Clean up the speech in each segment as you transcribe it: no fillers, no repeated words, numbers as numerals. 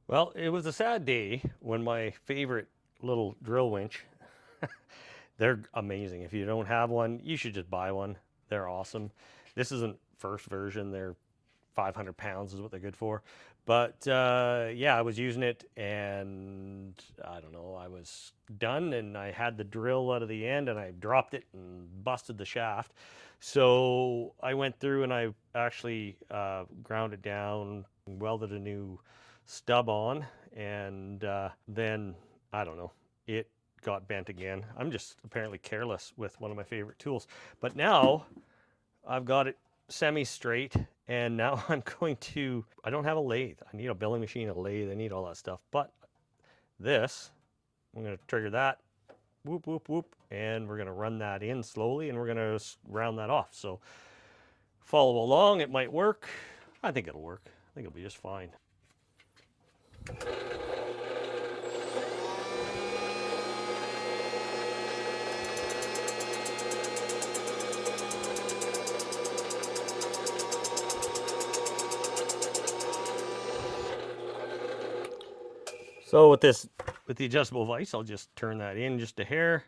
Well, it was a sad day when my favorite little drill winch, they're amazing. If you don't have one, you should just buy one. They're awesome. This isn't first version. They're 500 pounds is what they're good for. But yeah, I was using it and I don't know, I was done and I had the drill out of the end and I dropped it and busted the shaft. So I went through and I actually ground it down, welded a new stub on, and then I don't know, it got bent again. I'm just apparently careless with one of my favorite tools. But now I've got it semi-straight and now I don't have a lathe. I need a milling machine, a lathe, I need all that stuff. But this, I'm gonna trigger that, whoop, whoop, whoop, and we're gonna run that in slowly and we're gonna round that off. So follow along, it might work. I think it'll work. I think it'll be just fine. So with the adjustable vise, I'll just turn that in just a hair.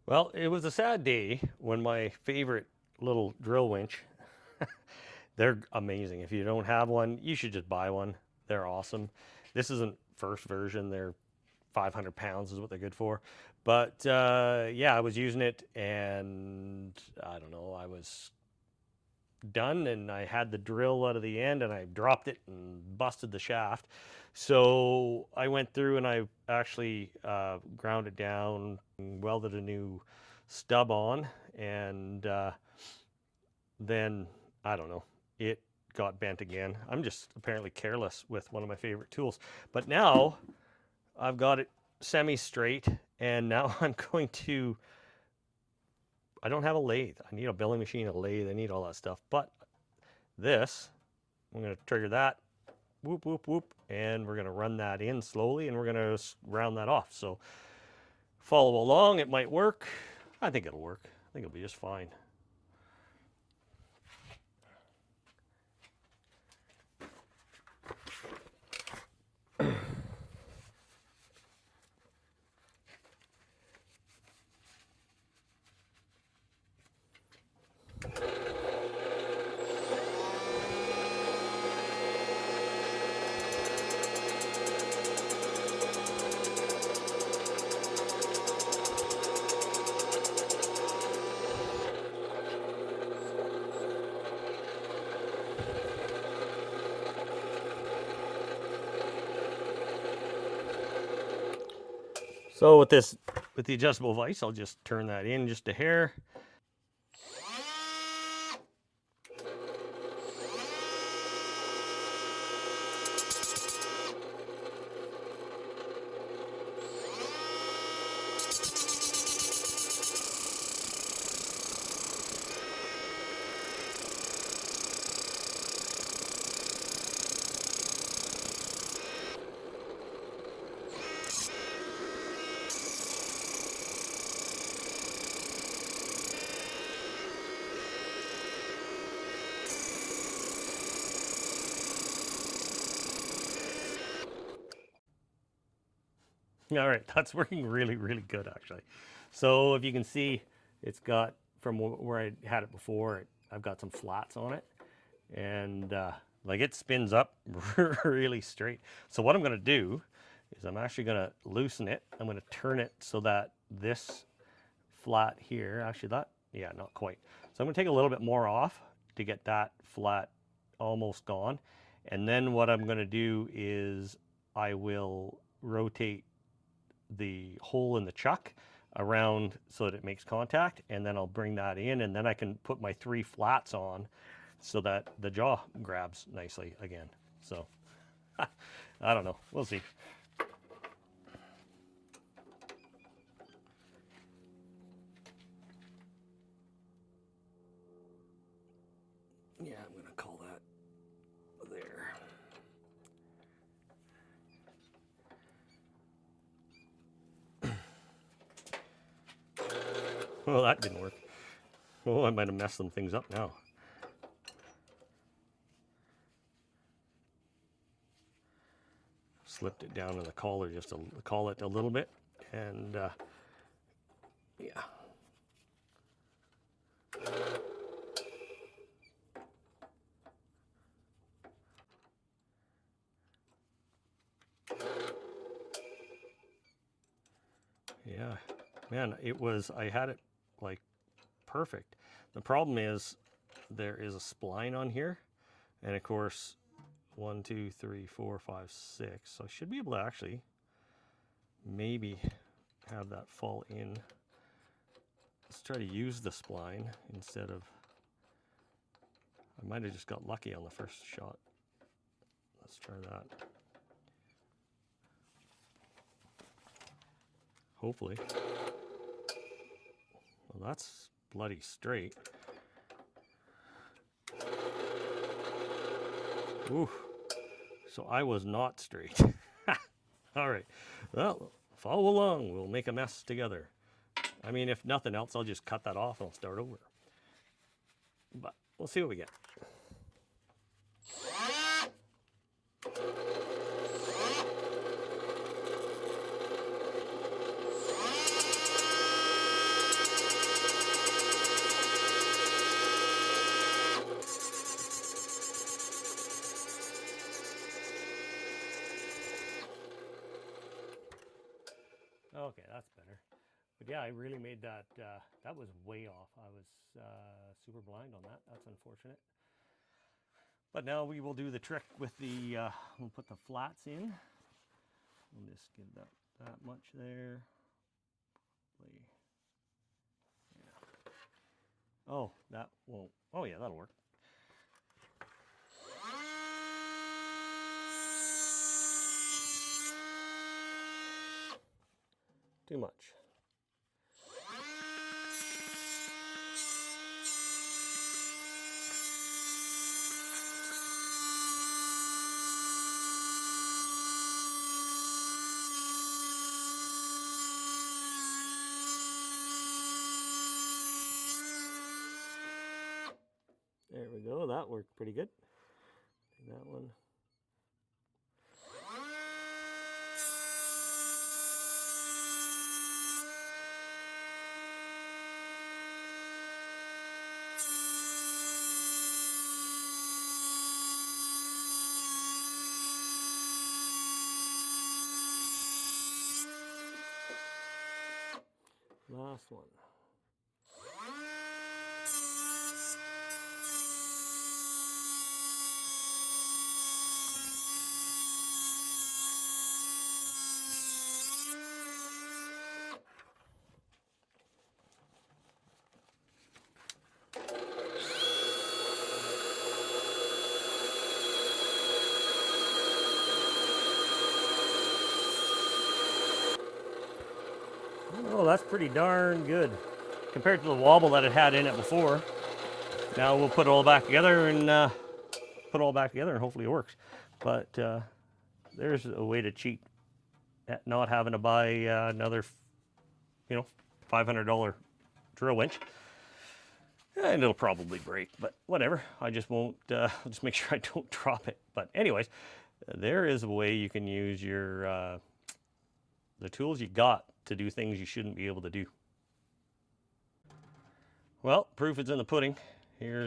Well, it was a sad day when my favorite little drill winch, they're amazing. If you don't have one, you should just buy one. They're awesome. This isn't first version. They're 500 pounds is what they're good for. But yeah, I was using it and I don't know, I was done and I had the drill out of the end and I dropped it and busted the shaft. So I went through and I actually ground it down, welded a new stub on, and then I don't know, it got bent again. I'm just apparently careless with one of my favorite tools. But now I've got it semi-straight and now I don't have a lathe. I need a milling machine, a lathe, I need all that stuff. But this, I'm gonna trigger that, whoop, whoop, whoop, and we're gonna run that in slowly and we're gonna round that off. So follow along, it might work. I think it'll work. I think it'll be just fine. So with the adjustable vise, I'll just turn that in just a hair. All right, that's working really, really good actually. So if you can see, it's got from where I had it before, I've got some flats on it, and like it spins up really straight. So what I'm going to do is I'm actually going to loosen it. I'm going to turn it so that this flat here, actually that, yeah, not quite. So I'm going to take a little bit more off to get that flat almost gone. And then what I'm going to do is I will rotate the hole in the chuck around so that it makes contact, and then I'll bring that in, and then I can put my 3 flats on so that the jaw grabs nicely again. So I don't know, we'll see. Yeah, I'm gonna call that there. Well, that didn't work. Oh, I might have messed some things up now. Slipped it down in the collar just to call it a little bit, and yeah. Yeah, man, I had it like perfect. The problem is there is a spline on here, and of course, 1, 2, 3, 4, 5, 6. So I should be able to actually maybe have that fall in. Let's try to use the spline instead of, I might have just got lucky on the first shot. Let's try that. Hopefully. Well, that's bloody straight. Ooh. So I was not straight. All right. Well, follow along. We'll make a mess together. I mean, if nothing else, I'll just cut that off and I'll start over. But we'll see what we get. Okay, that's better. But yeah, I really made that, that was way off. I was super blind on that. That's unfortunate. But now we will do the trick with the, we'll put the flats in. We'll just give that much there. Yeah. Oh, that won't, oh yeah, that'll work. Too much. There we go, that worked pretty good. That one. Last one. Oh, that's pretty darn good compared to the wobble that it had in it before. Now we'll put it all back together and hopefully it works. But there's a way to cheat at not having to buy another, $500 drill winch. And it'll probably break, but whatever. I just won't, I'll just make sure I don't drop it. But anyways, there is a way you can use your the tools you got to do things you shouldn't be able to do. Well, proof is in the pudding. Here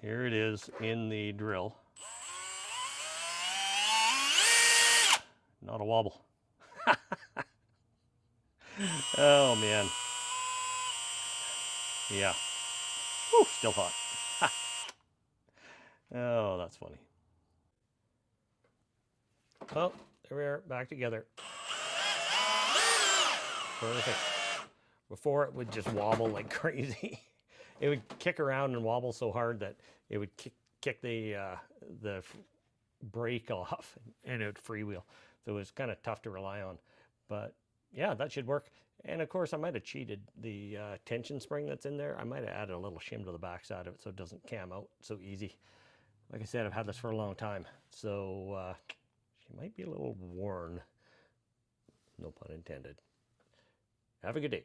it is in the drill. Not a wobble. Oh man. Yeah. Whew, still hot. Oh, that's funny. Well, there we are, back together. Perfect. Before it would just wobble like crazy. It would kick around and wobble so hard that it would kick the brake off and it would freewheel. So it was kind of tough to rely on. But yeah, that should work. And of course, I might have cheated the tension spring that's in there. I might have added a little shim to the backside of it so it doesn't cam out so easy. Like I said, I've had this for a long time. So she might be a little worn. No pun intended. Have a good day.